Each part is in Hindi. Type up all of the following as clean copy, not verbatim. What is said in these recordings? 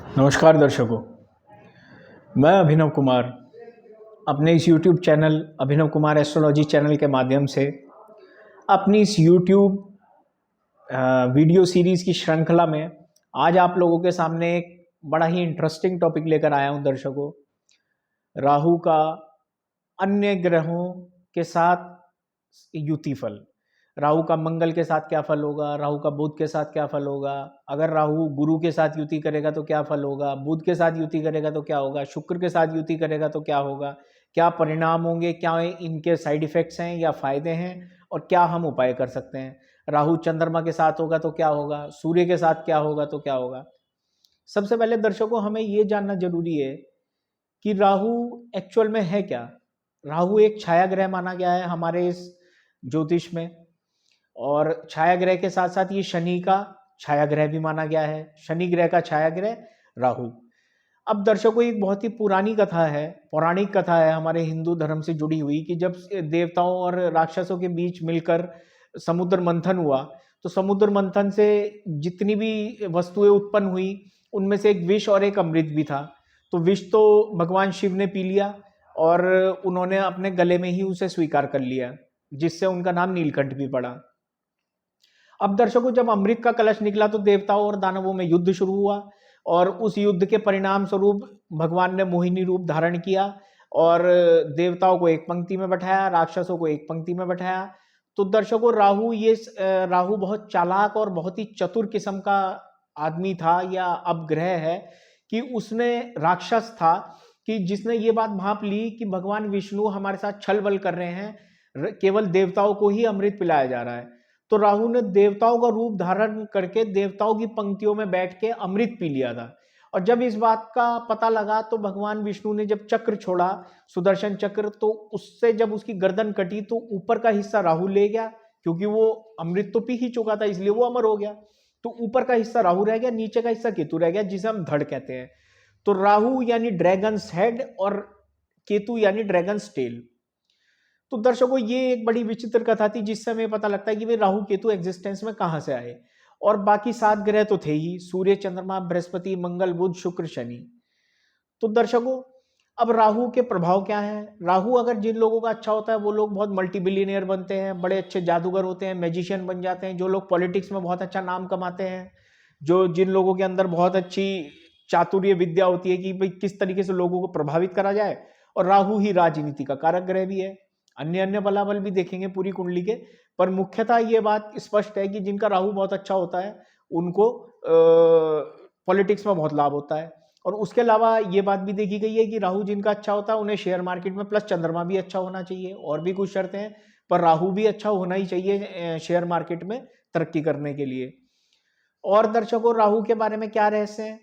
नमस्कार दर्शकों, मैं अभिनव कुमार अपने इस YouTube channel Abhinav Kumar astrology channel के माध्यम से अपनी इस YouTube वीडियो सीरीज़ की श्रृंखला में आज आप लोगों के सामने एक बड़ा ही इंटरेस्टिंग टॉपिक लेकर आया हूं दर्शकों। राहु का अन्य ग्रहों के साथ युति फल। राहु का मंगल के साथ क्या फल होगा, राहु का बुध के साथ क्या फल होगा, अगर राहु गुरु के साथ युति करेगा तो क्या फल होगा, बुध के साथ युति करेगा तो क्या होगा, शुक्र के साथ युति करेगा तो क्या होगा, क्या परिणाम होंगे, क्या इनके साइड इफेक्ट्स हैं या फायदे हैं और क्या हम उपाय कर सकते हैं। राहु चंद्रमा के साथ होगा तो क्या होगा, सूर्य के साथ क्या होगा तो क्या होगा। सबसे पहले दर्शकों हमें ये जानना जरूरी है कि राहु एक्चुअल में है क्या। राहु एक छाया ग्रह माना गया है हमारे इस ज्योतिष में, और छाया ग्रह के साथ साथ ये शनि का छाया ग्रह भी माना गया है। शनि ग्रह का छाया ग्रह राहु। अब दर्शकों एक बहुत ही पुरानी कथा है, पौराणिक कथा है हमारे हिंदू धर्म से जुड़ी हुई, कि जब देवताओं और राक्षसों के बीच मिलकर समुद्र मंथन हुआ तो समुद्र मंथन से जितनी भी वस्तुएं उत्पन्न हुई उनमें से एक विष और एक अमृत भी था। तो विष तो भगवान शिव ने पी लिया और उन्होंने अपने गले में ही उसे स्वीकार कर लिया, जिससे उनका नाम नीलकंठ भी पड़ा। अब दर्शकों जब अमृत का कलश निकला तो देवताओं और दानवों में युद्ध शुरू हुआ, और उस युद्ध के परिणाम स्वरूप भगवान ने मोहिनी रूप धारण किया और देवताओं को एक पंक्ति में बैठाया, राक्षसों को एक पंक्ति में बैठाया। तो दर्शकों राहु बहुत चालाक और बहुत ही चतुर किस्म का आदमी था या अपग्रह है, कि उसने राक्षस था कि जिसने ये बात भांप ली कि भगवान विष्णु हमारे साथ छल बल कर रहे हैं, केवल देवताओं को ही अमृत पिलाया जा रहा है। तो राहु ने देवताओं का रूप धारण करके देवताओं की पंक्तियों में बैठ के अमृत पी लिया था। और जब इस बात का पता लगा तो भगवान विष्णु ने जब चक्र छोड़ा, सुदर्शन चक्र, तो उससे जब उसकी गर्दन कटी तो ऊपर का हिस्सा राहु ले गया, क्योंकि वो अमृत तो पी ही चुका था इसलिए वो अमर हो गया। तो ऊपर का हिस्सा राहु रह गया, नीचे का हिस्सा केतु रह गया, जिसे हम धड़ कहते हैं। तो राहु यानी ड्रैगन्स हेड और केतु यानी ड्रैगन्स टेल। तो दर्शकों ये एक बड़ी विचित्र कथा थी, जिससे हमें पता लगता है कि वे राहु केतु एग्जिस्टेंस में कहां से आए। और बाकी 7 ग्रह तो थे ही, सूर्य चंद्रमा बृहस्पति मंगल बुध शुक्र शनि। तो दर्शकों अब राहु के प्रभाव क्या है। राहु अगर जिन लोगों का अच्छा होता है वो लोग बहुत मल्टी बिलियनियर बनते हैं, बड़े अच्छे जादूगर होते हैं, मैजिशियन बन जाते हैं। जो लोग पॉलिटिक्स में बहुत अच्छा नाम कमाते हैं, जिन लोगों के अंदर बहुत अच्छी चातुर्य विद्या होती है कि भाई किस तरीके से लोगों को प्रभावित करा जाए। और राहु ही राजनीति का कारक ग्रह भी है। अन्य अन्य बलाबल भी देखेंगे पूरी कुंडली के, पर मुख्यतः ये बात स्पष्ट है कि जिनका राहु बहुत अच्छा होता है उनको पॉलिटिक्स में बहुत लाभ होता है। और उसके अलावा ये बात भी देखी गई है कि राहु जिनका अच्छा होता है उन्हें शेयर मार्केट में, प्लस चंद्रमा भी अच्छा होना चाहिए, और भी कुछ शर्तें हैं, पर राहु भी अच्छा होना ही चाहिए शेयर मार्केट में तरक्की करने के लिए। और दर्शकों राहु के बारे में क्या रहस्य है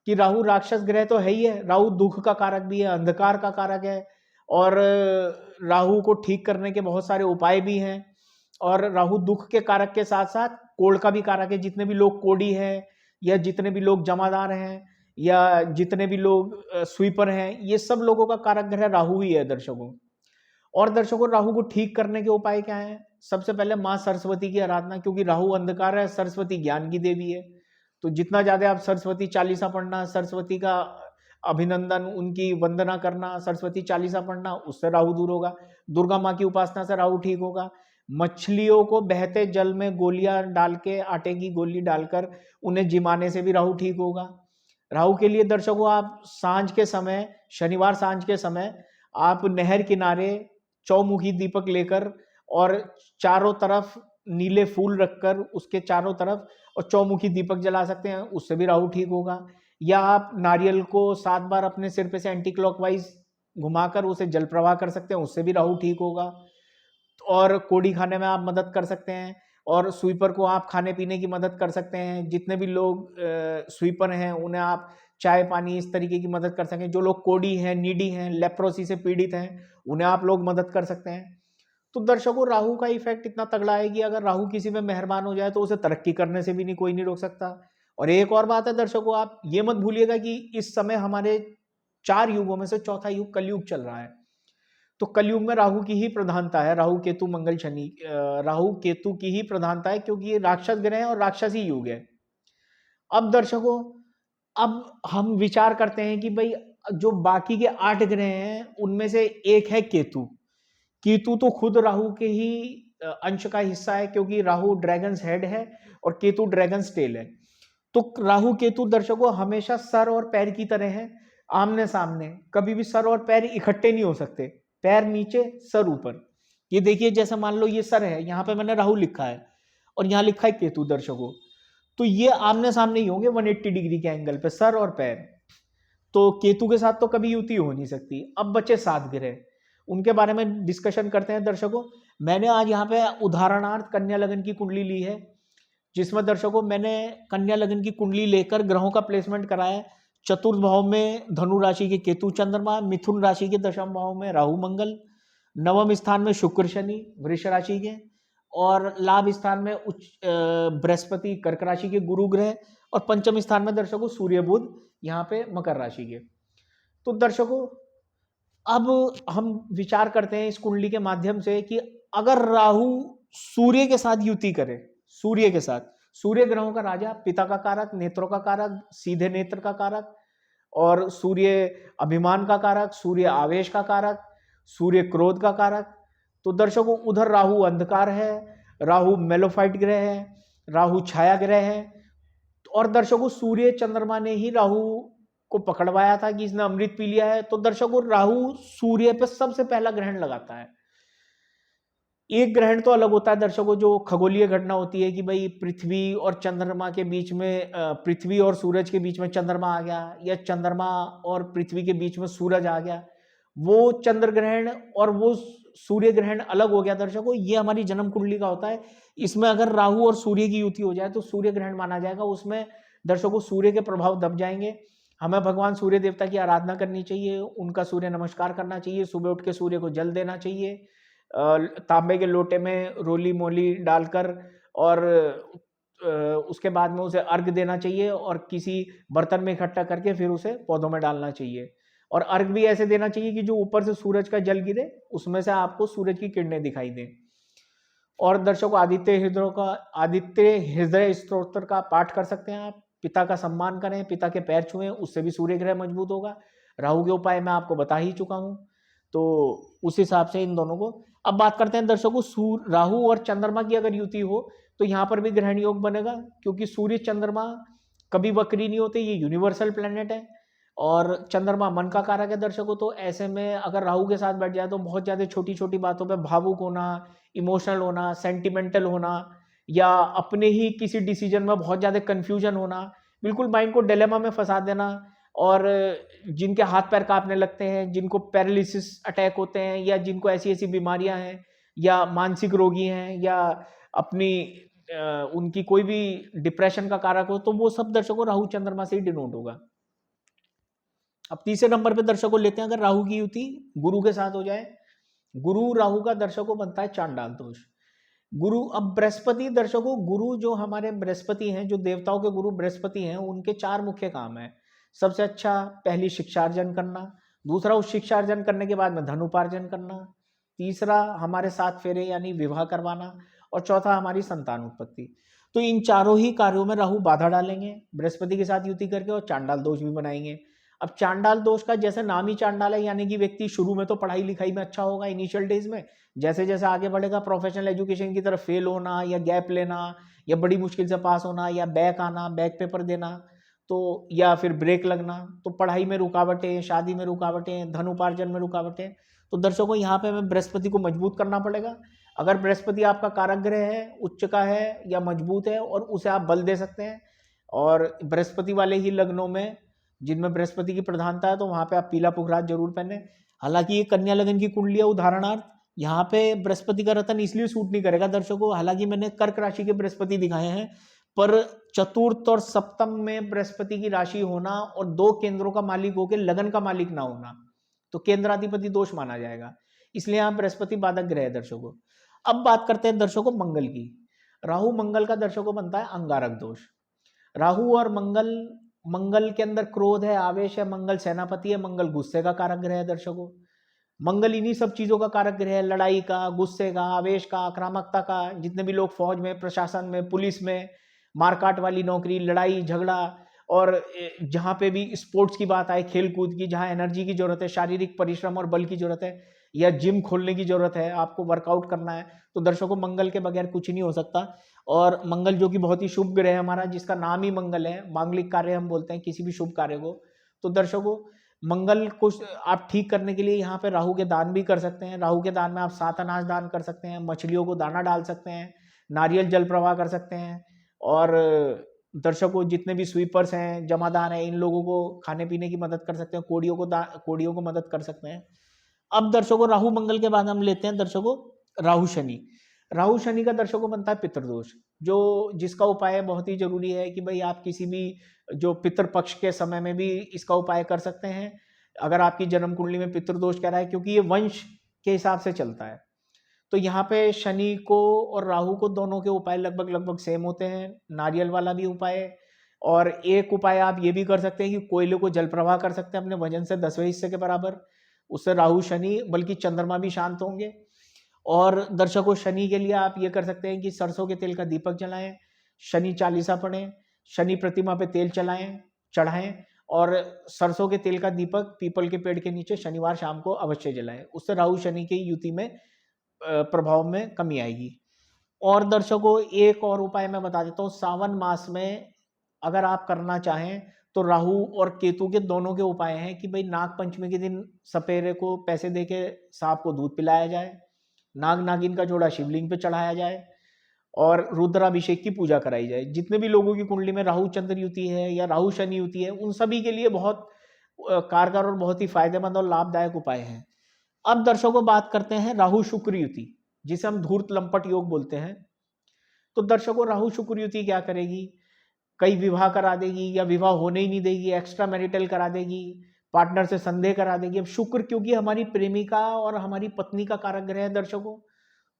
कि राहु राक्षस ग्रह तो है ही है, राहु दुख का कारक भी है, अंधकार का कारक है, और राहु को ठीक करने के बहुत सारे उपाय भी हैं। और राहु दुख के कारक के साथ साथ कोढ़ का भी कारक है। जितने भी लोग कोढ़ी हैं, या जितने भी लोग जमादार हैं, या जितने भी लोग स्वीपर हैं, ये सब लोगों का कारक ग्रह राहु ही है दर्शकों। और दर्शकों राहु को ठीक करने के उपाय क्या है। सबसे पहले माँ सरस्वती की आराधना, क्योंकि राहु अंधकार है, सरस्वती ज्ञान की देवी है। तो जितना ज्यादा आप सरस्वती चालीसा पढ़ना, सरस्वती का अभिनंदन, उनकी वंदना करना, सरस्वती चालीसा पढ़ना, उससे राहु दूर होगा। दुर्गा माँ की उपासना से राहु ठीक होगा। मछलियों को बहते जल में गोलियां डाल के, आटे की गोली डालकर उन्हें जिमाने से भी राहु ठीक होगा। राहु के लिए दर्शकों आप सांझ के समय, शनिवार सांझ के समय आप नहर किनारे चौमुखी दीपक लेकर और चारों तरफ नीले फूल रखकर उसके चारों तरफ और चौमुखी दीपक जला सकते हैं, उससे भी राहु ठीक होगा। या आप नारियल को 7 बार अपने सिर पे से एंटी क्लॉकवाइज घुमाकर उसे जल प्रवाह कर सकते हैं, उससे भी राहु ठीक होगा। और कोड़ी खाने में आप मदद कर सकते हैं, और स्वीपर को आप खाने पीने की मदद कर सकते हैं। जितने भी लोग स्वीपर हैं उन्हें आप चाय पानी इस तरीके की मदद कर सकें। जो लोग कोड़ी हैं, नीडी हैं, लेप्रोसी से पीड़ित हैं, उन्हें आप लोग मदद कर सकते हैं। तो दर्शकों राहु का इफेक्ट इतना तगड़ा है कि अगर राहु किसी में मेहरबान हो जाए तो उसे तरक्की करने से भी नहीं कोई नहीं रोक सकता। और एक और बात है दर्शकों, आप ये मत भूलिएगा कि इस समय हमारे 4 युगों में से चौथा युग कलयुग चल रहा है। तो कलयुग में राहु की ही प्रधानता है, राहु केतु मंगल शनि, राहु केतु की ही प्रधानता है, क्योंकि ये राक्षस ग्रह है और राक्षसी युग है। अब दर्शकों अब हम विचार करते हैं कि भाई जो बाकी के 8 ग्रह हैं उनमें से एक है केतु। केतु तो खुद राहु के ही अंश का हिस्सा है, क्योंकि राहु ड्रैगन्स हेड है और केतु ड्रैगन्स टेल है। तो राहु केतु दर्शकों हमेशा सर और पैर की तरह है, आमने सामने। कभी भी सर और पैर इकट्ठे नहीं हो सकते, पैर नीचे सर ऊपर। ये देखिए, जैसे मान लो ये सर है, यहां पे मैंने राहु लिखा है और यहां लिखा है केतु दर्शकों, तो ये आमने सामने ही होंगे 180 डिग्री के एंगल पे, सर और पैर। तो केतु के साथ तो कभी युति हो नहीं सकती। अब बचे 7 ग्रह, उनके बारे में डिस्कशन करते हैं दर्शकों। मैंने आज यहाँ पे उदाहरणार्थ कन्या लगन की कुंडली ली है, जिसमें दर्शकों मैंने कन्या लगन की कुंडली लेकर ग्रहों का प्लेसमेंट कराया है। चतुर्थ भाव में धनु राशि के केतु चंद्रमा, मिथुन राशि के दशम भाव में राहु मंगल, नवम स्थान में शुक्र शनि वृष राशि के, और लाभ स्थान में उच्च बृहस्पति कर्क राशि के गुरु ग्रह, और पंचम स्थान में दर्शकों सूर्य बुध यहाँ पे मकर राशि के। तो दर्शकों अब हम विचार करते हैं इस कुंडली के माध्यम से कि अगर राहु सूर्य के साथ युति करे, सूर्य के साथ, सूर्य ग्रहों का राजा, पिता का कारक, नेत्रों का कारक, सीधे नेत्र का कारक, और सूर्य अभिमान का कारक, सूर्य आवेश का कारक, सूर्य क्रोध का कारक। तो दर्शकों उधर राहु अंधकार है, राहु मेलोफाइट ग्रह है, राहु छाया ग्रह है, और दर्शकों सूर्य चंद्रमा ने ही राहु को पकड़वाया था कि इसने अमृत पी लिया है। तो दर्शकों राहु सूर्य पे सबसे पहला ग्रहण लगाता है। एक ग्रहण तो अलग होता है दर्शकों, जो खगोलीय घटना होती है कि भाई पृथ्वी और चंद्रमा के बीच में, पृथ्वी और सूरज के बीच में चंद्रमा आ गया, या चंद्रमा और पृथ्वी के बीच में सूरज आ गया, वो चंद्र ग्रहण और वो सूर्य ग्रहण अलग हो गया दर्शकों। ये हमारी जन्म कुंडली का होता है। इसमें अगर राहु और सूर्य की युति हो जाए तो सूर्य ग्रहण माना जाएगा। उसमें दर्शकों सूर्य के प्रभाव दब जाएंगे। हमें भगवान सूर्य देवता की आराधना करनी चाहिए, उनका सूर्य नमस्कार करना चाहिए, सुबह उठ के सूर्य को जल देना चाहिए, तांबे के लोटे में रोली मोली डालकर, और उसके बाद में उसे अर्घ देना चाहिए, और किसी बर्तन में इकट्ठा करके फिर उसे पौधों में डालना चाहिए। और अर्घ भी ऐसे देना चाहिए कि जो ऊपर से सूरज का जल गिरे उसमें से आपको सूरज की किरणें दिखाई दें। और दर्शकों आदित्य हृदय स्तोत्र का पाठ कर सकते हैं आप। पिता का सम्मान करें, पिता के पैर छुएं, उससे भी सूर्य ग्रह मजबूत होगा। राहु के उपाय मैं आपको बता ही चुका हूं, तो उस हिसाब से इन दोनों को। अब बात करते हैं दर्शकों, राहु और चंद्रमा की अगर युति हो तो यहाँ पर भी ग्रहण योग बनेगा, क्योंकि सूर्य चंद्रमा कभी वक्री नहीं होते, ये यूनिवर्सल प्लेनेट है, और चंद्रमा मन का कारक है दर्शकों। तो ऐसे में अगर राहु के साथ बैठ जाए तो बहुत ज्यादा छोटी छोटी बातों पे भावुक होना, इमोशनल होना, सेंटिमेंटल होना, या अपने ही किसी डिसीजन में बहुत ज्यादा कंफ्यूजन होना, बिल्कुल माइंड को डिलेमा में फंसा देना, और जिनके हाथ पैर कांपने लगते हैं, जिनको पैरालिसिस अटैक होते हैं, या जिनको ऐसी ऐसी बीमारियां हैं, या मानसिक रोगी हैं, या अपनी उनकी कोई भी डिप्रेशन का कारक हो, तो वो सब दर्शकों राहु चंद्रमा से ही डिनोट होगा। अब तीसरे नंबर पे दर्शकों लेते हैं, अगर राहु की युति गुरु के साथ हो जाए, गुरु राहु का दर्शकों बनता है चांडाल दोष। गुरु, अब बृहस्पति दर्शकों, गुरु जो हमारे बृहस्पति हैं, जो देवताओं के गुरु बृहस्पति हैं, उनके 4 मुख्य काम है। सबसे अच्छा, पहली शिक्षार्जन करना, दूसरा उस शिक्षार्जन करने के बाद में धन उपार्जन करना, तीसरा हमारे 7 फेरे यानी विवाह करवाना, और चौथा हमारी संतान उत्पत्ति। तो इन चारों ही कार्यों में राहु बाधा डालेंगे बृहस्पति के साथ युति करके, और चांडाल दोष भी बनाएंगे। अब चांडाल दोष का जैसे नाम ही चांडाल है, यानी कि व्यक्ति शुरू में तो पढ़ाई लिखाई में अच्छा होगा इनिशियल डेज में, जैसे जैसे आगे बढ़ेगा प्रोफेशनल एजुकेशन की तरफ फेल होना, या गैप लेना, या बड़ी मुश्किल से पास होना, या बैक आना, बैक पेपर देना, तो या फिर ब्रेक लगना, तो पढ़ाई में रुकावटें, शादी में रुकावटें, धन उपार्जन में रुकावटें। तो दर्शकों यहाँ पे हमें बृहस्पति को मजबूत करना पड़ेगा। अगर बृहस्पति आपका कारक ग्रह है, उच्च का है या मजबूत है, और उसे आप बल दे सकते हैं, और बृहस्पति वाले ही लग्नों में जिनमें बृहस्पति की प्रधानता है, तो वहां पे आप पीला पुखराज जरूर पहने। हालांकि ये कन्या लगन की कुंडली है उदाहरणार्थ, यहाँ पे बृहस्पति का रतन इसलिए सूट नहीं करेगा दर्शकों, हालांकि मैंने कर्क राशि के बृहस्पति दिखाए हैं, पर चतुर्थ और सप्तम में बृहस्पति की राशि होना और 2 केंद्रों का मालिक होकर लगन का मालिक ना होना, तो केंद्राधिपति दोष माना जाएगा, इसलिए यहाँ बृहस्पति बाधक ग्रह है दर्शकों। अब बात करते हैं दर्शकों मंगल की। राहु मंगल का दर्शकों बनता है अंगारक दोष। राहु और मंगल के अंदर क्रोध है, आवेश है, मंगल सेनापति है, मंगल गुस्से का कारक ग्रह है दर्शकों। मंगल इन्हीं सब चीजों का कारक ग्रह है, लड़ाई का, गुस्से का, आवेश का, आक्रामकता का। जितने भी लोग फौज में, प्रशासन में, पुलिस में, मारकाट वाली नौकरी, लड़ाई झगड़ा और जहाँ पे भी स्पोर्ट्स की बात आए, खेल कूद की, जहाँ एनर्जी की जरूरत है, शारीरिक परिश्रम और बल की जरूरत है, या जिम खोलने की जरूरत है, आपको वर्कआउट करना है, तो दर्शकों मंगल के बगैर कुछ नहीं हो सकता। और मंगल जो कि बहुत ही शुभ ग्रह है हमारा, जिसका नाम ही मंगल है, मांगलिक कार्य हम बोलते हैं किसी भी शुभ कार्य को। तो दर्शकों मंगल को आप ठीक करने के लिए यहाँ पे राहु के दान भी कर सकते हैं। राहु के दान में आप 7 अनाज दान कर सकते हैं, मछलियों को दाना डाल सकते हैं, नारियल जल प्रवाह कर सकते हैं, और दर्शकों जितने भी स्वीपर्स हैं, जमादार हैं, इन लोगों को खाने पीने की मदद कर सकते हैं, कोड़ियों को मदद कर सकते हैं। अब दर्शकों राहु मंगल के बाद हम लेते हैं दर्शकों राहु शनि। राहु शनि का दर्शकों बनता है पितृदोष, जो जिसका उपाय बहुत ही जरूरी है कि भाई आप किसी भी जो पितृपक्ष के समय में भी इसका उपाय कर सकते हैं, अगर आपकी जन्म कुंडली में पितृदोष कह रहा है, क्योंकि ये वंश के हिसाब से चलता है। तो यहाँ पे शनि को और राहु को दोनों के उपाय लगभग लगभग सेम होते हैं, नारियल वाला भी उपाय। और एक उपाय आप ये भी कर सकते हैं कि कोयले को जल प्रवाह कर सकते हैं अपने वजन से 10वें हिस्से के बराबर, उससे राहु शनि बल्कि चंद्रमा भी शांत होंगे। और दर्शकों शनि के लिए आप ये कर सकते हैं कि सरसों के तेल का दीपक जलाएं, शनि चालीसा पढ़ें, शनि प्रतिमा पे तेल चढ़ाएं, और सरसों के तेल का दीपक पीपल के पेड़ के नीचे शनिवार शाम को अवश्य जलाएं। उससे राहु शनि की युति में प्रभाव में कमी आएगी। और दर्शकों एक और उपाय मैं बता देता हूँ, सावन मास में अगर आप करना चाहें तो राहु और केतु के दोनों के उपाय हैं कि भाई नाग पंचमी के दिन सपेरे को पैसे देके सांप को दूध पिलाया जाए, नाग नागिन का जोड़ा शिवलिंग पे चढ़ाया जाए, और रुद्राभिषेक की पूजा कराई जाए। जितने भी लोगों की कुंडली में राहु चंद्र युति है या राहु शनि युति है, उन सभी के लिए बहुत कारगर और बहुत ही फायदेमंद और लाभदायक उपाय हैं। अब दर्शकों बात करते हैं राहु शुक्र युति, जिसे हम धूर्त लंपट योग बोलते हैं। तो दर्शकों राहु शुक्र युति क्या करेगी, कई विवाह करा देगी या विवाह होने ही नहीं देगी, एक्स्ट्रा मैरिटल करा देगी, पार्टनर से संदेह करा देगी। अब शुक्र क्योंकि हमारी प्रेमिका और हमारी पत्नी का कारक ग्रह है दर्शकों,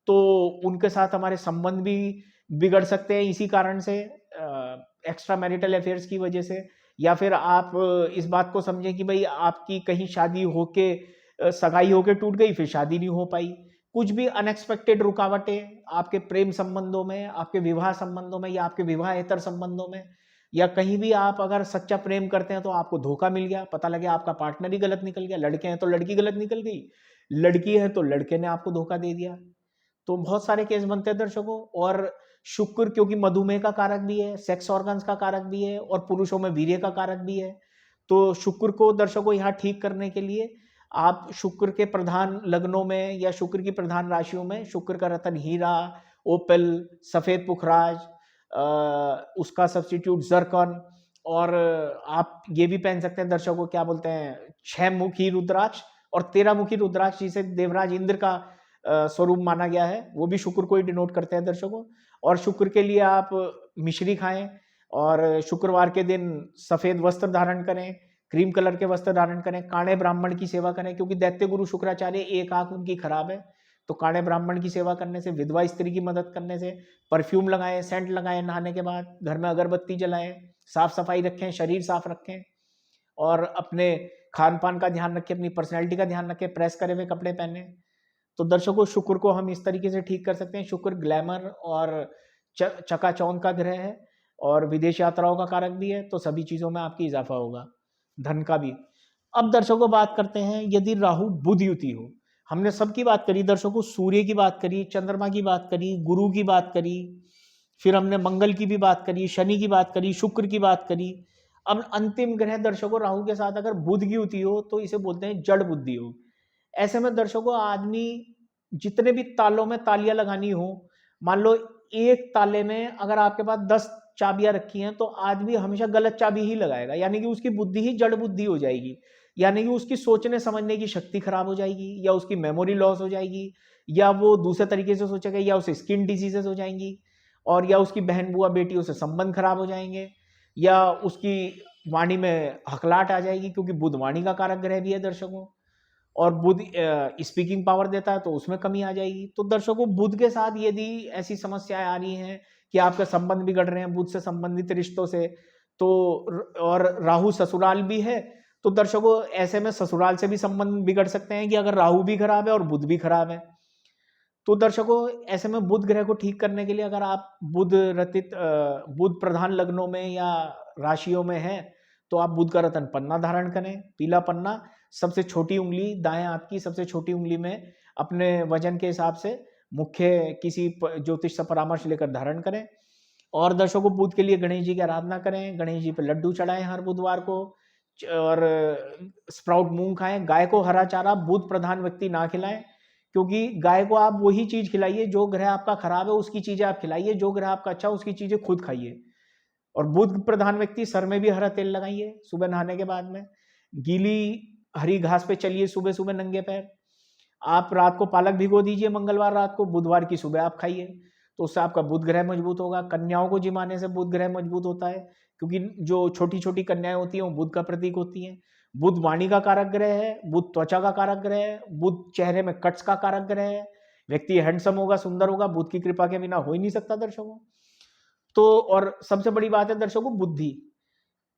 तो उनके साथ हमारे संबंध भी बिगड़ सकते हैं इसी कारण से, एक्स्ट्रा मैरिटल अफेयर्स की वजह से। या फिर आप इस बात को समझें कि भाई आपकी कहीं शादी होके सगाई होके टूट गई, फिर शादी नहीं हो पाई, कुछ भी अनएक्सपेक्टेड रुकावटें आपके प्रेम संबंधों में, आपके विवाह संबंधों में, या आपके विवाहेतर संबंधों में, या कहीं भी आप अगर सच्चा प्रेम करते हैं तो आपको धोखा मिल गया, पता लगे आपका पार्टनर ही गलत निकल गया, लड़के हैं तो लड़की गलत निकल गई, लड़की है तो लड़के ने आपको धोखा दे दिया, तो बहुत सारे केस बनते हैं दर्शकों। और शुक्र क्योंकि मधुमेह का कारक भी है, सेक्स ऑर्गन्स का कारक भी है, और पुरुषों में वीर्य का कारक भी है। तो शुक्र को दर्शकों यहाँ ठीक करने के लिए आप शुक्र के प्रधान लग्नों में या शुक्र की प्रधान राशियों में शुक्र का रतन हीरा, ओपेल, सफेद पुखराज, उसका सब्स्टिट्यूट जरकन, और आप ये भी पहन सकते हैं दर्शकों क्या बोलते हैं 6 मुखी रुद्राक्ष और 13 मुखी रुद्राक्ष, जिसे देवराज इंद्र का स्वरूप माना गया है, वो भी शुक्र को ही डिनोट करते हैं दर्शकों। और शुक्र के लिए आप मिश्री खाएं, और शुक्रवार के दिन सफेद वस्त्र धारण करें, क्रीम कलर के वस्त्र धारण करें, काणे ब्राह्मण की सेवा करें, क्योंकि दैत्य गुरु शुक्राचार्य एक आंख उनकी खराब है, तो काणे ब्राह्मण की सेवा करने से, विधवा स्त्री की मदद करने से, परफ्यूम लगाएं, सेंट लगाएं, नहाने के बाद घर में अगरबत्ती जलाएं, साफ सफाई रखें, शरीर साफ रखें, और अपने खान पान का ध्यान रखें, अपनी पर्सनैलिटी का ध्यान रखें, प्रेस करे हुए कपड़े पहने। तो दर्शकों शुक्र को हम इस तरीके से ठीक कर सकते हैं। शुक्र ग्लैमर और चकाचौंध का ग्रह है, और विदेश यात्राओं का कारक भी है, तो सभी चीजों में आपकी इजाफा होगा, धन का भी। अब दर्शकों बात करते हैं यदि राहु बुध युति हो, हमने सबकी बात करी दर्शकों, सूर्य की बात करी, चंद्रमा की बात करी, गुरु की बात करी, फिर हमने मंगल की भी बात करी, शनि की बात करी, शुक्र की बात करी। अब अंतिम ग्रह दर्शकों राहु के साथ अगर बुध की युति हो तो इसे बोलते हैं जड़ बुद्धि हो। ऐसे में दर्शकों आदमी जितने भी तालों में तालियां लगानी हो, मान लो एक ताले में अगर आपके पास 10 चाबियां रखी हैं, तो आदमी हमेशा गलत चाबी ही लगाएगा, यानी कि उसकी बुद्धि ही जड़ बुद्धि हो जाएगी, यानी कि उसकी सोचने समझने की शक्ति खराब हो जाएगी, या उसकी मेमोरी लॉस हो जाएगी, या वो दूसरे तरीके से सोचेगा, या उसे स्किन डिजीजेस हो जाएंगी, और या उसकी बहन बुआ बेटियों से संबंध खराब हो जाएंगे, या उसकी वाणी में हकलाहट आ जाएगी, क्योंकि बुध वाणी का कारक ग्रह भी है दर्शकों, और बुध स्पीकिंग पावर देता है, तो उसमें कमी आ जाएगी। तो दर्शकों बुध के साथ यदि ऐसी समस्याएं आ रही हैं कि आपके संबंध बिगड़ रहे हैं बुध से संबंधित रिश्तों से, तो और राहु ससुराल भी है, तो दर्शकों ऐसे में ससुराल से भी संबंध बिगड़ सकते हैं कि अगर राहु भी खराब है और बुध भी खराब है। तो दर्शकों ऐसे में बुध ग्रह को ठीक करने के लिए अगर आप बुध प्रधान लग्नों में या राशियों में है तो आप बुध का रत्न पन्ना धारण करें। पीला पन्ना सबसे छोटी उंगली, दाएं हाथ की सबसे छोटी उंगली में अपने वजन के हिसाब से मुख्य किसी ज्योतिष से परामर्श लेकर धारण करें। और दर्शकों, बुध के लिए गणेश जी की आराधना करें, गणेश जी पे लड्डू चढ़ाएं हर बुधवार को, और स्प्राउट मूंग खाएं। गाय को हरा चारा बुध प्रधान व्यक्ति ना खिलाएं, क्योंकि गाय को आप वही चीज खिलाइए जो ग्रह आपका खराब है उसकी चीजें आप खिलाइए, जो ग्रह आपका अच्छा उसकी चीजें खुद खाइए। और बुध प्रधान व्यक्ति सर में भी हरा तेल लगाइए सुबह नहाने के बाद में। गीली हरी घास पे चलिए सुबह सुबह नंगे पैर। आप रात को पालक भिगो दीजिए मंगलवार रात को, बुधवार की सुबह आप खाइए, तो उससे आपका बुध ग्रह मजबूत होगा। कन्याओं को जिमाने से बुध ग्रह मजबूत होता है, क्योंकि जो छोटी छोटी कन्याएं होती हैं वो बुध का प्रतीक होती हैं। बुध वाणी का कारक ग्रह है, बुध त्वचा का कारक ग्रह है, बुध चेहरे में कट्स का कारक ग्रह है। व्यक्ति हैंडसम होगा, सुंदर होगा, बुध की कृपा के बिना हो ही नहीं सकता दर्शकों। तो और सबसे बड़ी बात है दर्शकों, बुद्धि।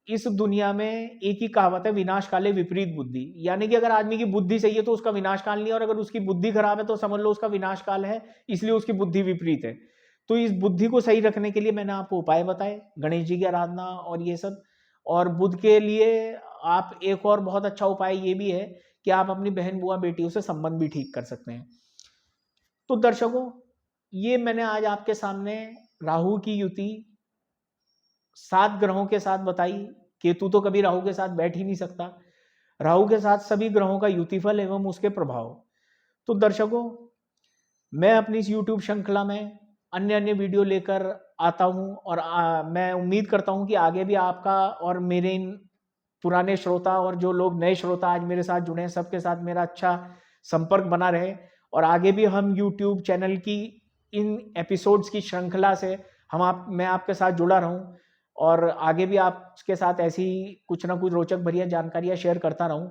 इस दुनिया में एक ही कहावत है, विनाश काले विपरीत बुद्धि, यानी कि अगर आदमी की बुद्धि सही है तो उसका विनाश काल नहीं है, और अगर उसकी बुद्धि खराब है तो समझ लो उसका विनाश काल है, इसलिए उसकी बुद्धि विपरीत है। तो इस बुद्धि को सही रखने के लिए मैंने आपको उपाय बताए, गणेश जी की आराधना और ये सब। और बुध के लिए आप एक और बहुत अच्छा उपाय ये भी है कि आप अपनी बहन बुआ बेटियों से संबंध भी ठीक कर सकते हैं। तो दर्शकों, ये मैंने आज आपके सामने राहु की युति 7 ग्रहों के साथ बताई। केतु तो कभी राहु के साथ बैठ ही नहीं सकता, राहु के साथ सभी ग्रहों का युतिफल एवं उसके प्रभाव। तो दर्शकों, मैं अपनी इस YouTube श्रृंखला में अन्य अन्य वीडियो लेकर आता हूं, और मैं उम्मीद करता हूं कि आगे भी आपका और मेरे इन पुराने श्रोता और जो लोग नए श्रोता आज मेरे साथ जुड़े हैं सबके साथ मेरा अच्छा संपर्क बना रहे, और आगे भी हम YouTube चैनल की इन एपिसोड्स की श्रृंखला से मैं आपके साथ जुड़ा रहूं, और आगे भी आपके साथ ऐसी कुछ ना कुछ रोचक भरिया जानकारियां शेयर करता रहूं।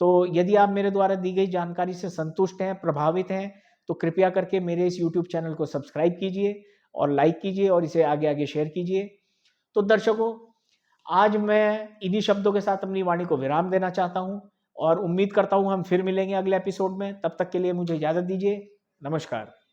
तो यदि आप मेरे द्वारा दी गई जानकारी से संतुष्ट हैं, प्रभावित हैं, तो कृपया करके मेरे इस YouTube चैनल को सब्सक्राइब कीजिए और लाइक कीजिए और इसे आगे आगे शेयर कीजिए। तो दर्शकों, आज मैं इन्हीं शब्दों के साथ अपनी वाणी को विराम देना चाहता हूं, और उम्मीद करता हूं हम फिर मिलेंगे अगले एपिसोड में। तब तक के लिए मुझे इजाजत दीजिए। नमस्कार।